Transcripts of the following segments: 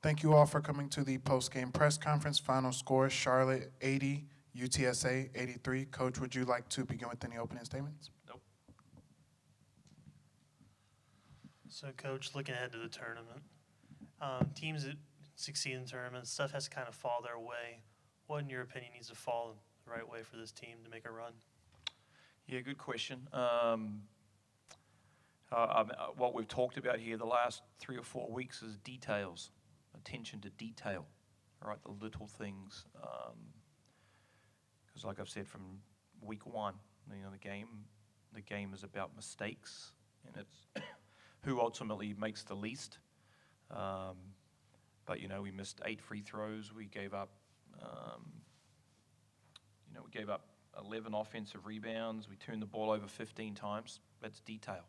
Thank you all for coming to the post-game press conference. Final score, Charlotte 80, UTSA 83. Coach, would you like to begin with any opening statements? Nope. So, Coach, looking ahead to the tournament, teams that succeed in tournaments, stuff has to kind of fall their way. What, in your opinion, needs to fall the right way for this team to make a run? Yeah, good question. What we've talked about here the last 3 or 4 weeks is details, attention to detail, right? The little things. Because, like I've said from week one, the game is about mistakes, and it's who ultimately makes the least. But we missed 8 free throws. We gave up, 11 offensive rebounds. We turned the ball over 15 times. That's detail.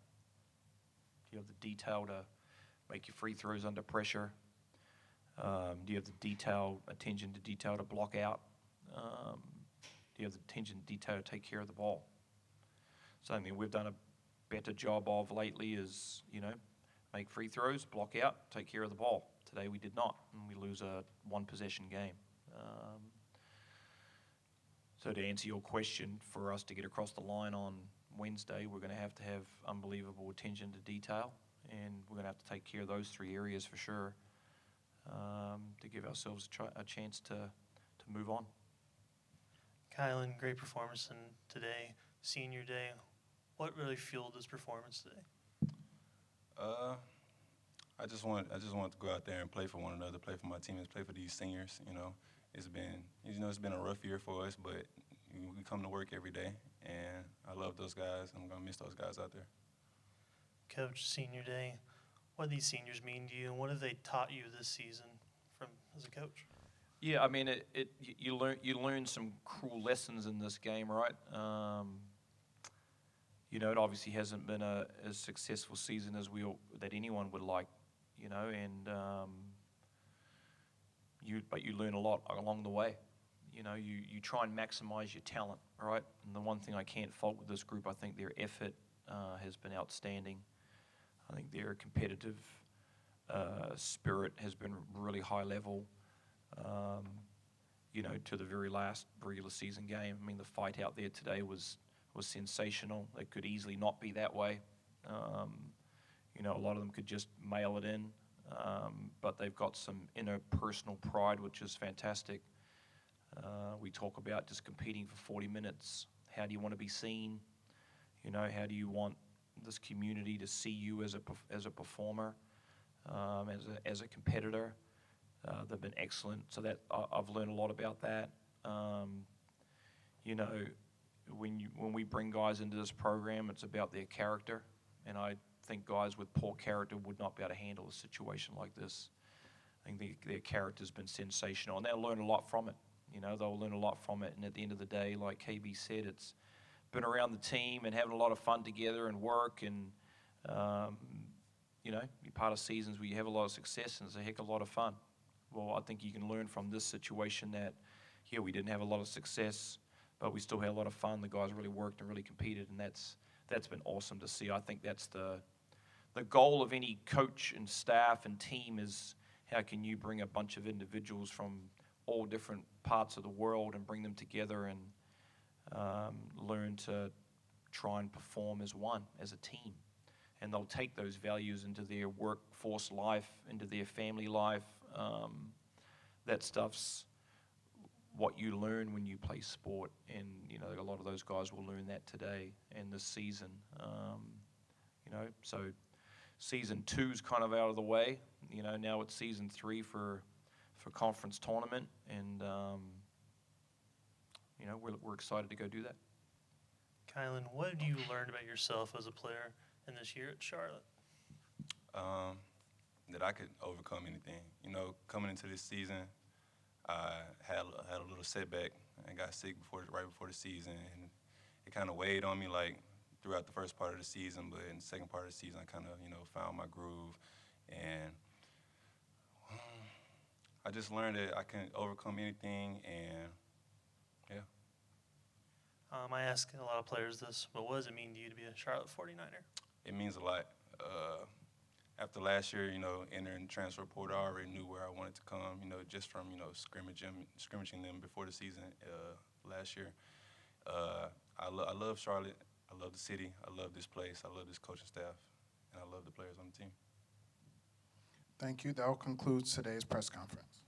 Do you have the detail to make your free throws under pressure? Do you have the attention to detail to block out? Do you have the attention to detail to take care of the ball? Something we've done a better job of lately is, make free throws, block out, take care of the ball. Today we did not, and we lose a one-possession game. So to answer your question, for us to get across the line on Wednesday, we're going to have unbelievable attention to detail, and we're going to have to take care of those 3 areas for sure to give ourselves a chance to move on. Kylan, great performance today, senior day. What really fueled this performance today? I just wanted to go out there and play for one another, play for my teammates, play for these seniors. It's been a rough year for us, but we come to work every day, and I love those guys. I'm gonna miss those guys out there. Coach, senior day, what do these seniors mean to you, and what have they taught you this season as a coach? Yeah, I mean, you learn some cruel lessons in this game, right? It obviously hasn't been as successful season as that anyone would like, and but you learn a lot along the way. You try and maximize your talent, right? And the one thing I can't fault with this group, I think their effort has been outstanding. I think their competitive spirit has been really high level. To the very last regular season game. I mean, the fight out there today was sensational. It could easily not be that way. A lot of them could just mail it in, but they've got some inner personal pride, which is fantastic. We talk about just competing for 40 minutes. How do you want to be seen? How do you want this community to see you as a performer, as a competitor? They've been excellent. So that I've learned a lot about that. When we bring guys into this program, it's about their character, and I think guys with poor character would not be able to handle a situation like this. I think their character's been sensational, and they'll learn a lot from it. They'll learn a lot from it, and at the end of the day, like KB said, it's been around the team and having a lot of fun together and work, and you're part of seasons where you have a lot of success, and it's a heck of a lot of fun. Well, I think you can learn from this situation that, we didn't have a lot of success, but we still had a lot of fun. The guys really worked and really competed, and that's been awesome to see. I think that's the goal of any coach and staff and team is how can you bring a bunch of individuals from all different parts of the world and bring them together and learn to try and perform as one, as a team. And they'll take those values into their workforce life, into their family life. That stuff's what you learn when you play sport, and a lot of those guys will learn that today and this season. So season 2's kind of out of the way. Now it's season 3 for conference tournament, and we're excited to go do that. Kylan, what have you learned about yourself as a player in this year at Charlotte? That I could overcome anything. Coming into this season, I had a little setback. I got sick right before the season, and it kind of weighed on me like throughout the first part of the season. But in the second part of the season, I kind of found my groove, and I just learned that I can overcome anything, and yeah. I ask a lot of players this, but what does it mean to you to be a Charlotte 49er? It means a lot. after last year, you know, entering transfer portal, I already knew where I wanted to come, you know, just from, you know, scrimmaging them before the season last year. I love Charlotte. I love the city. I love this place. I love this coaching staff. And I love the players on the team. Thank you. That will conclude today's press conference.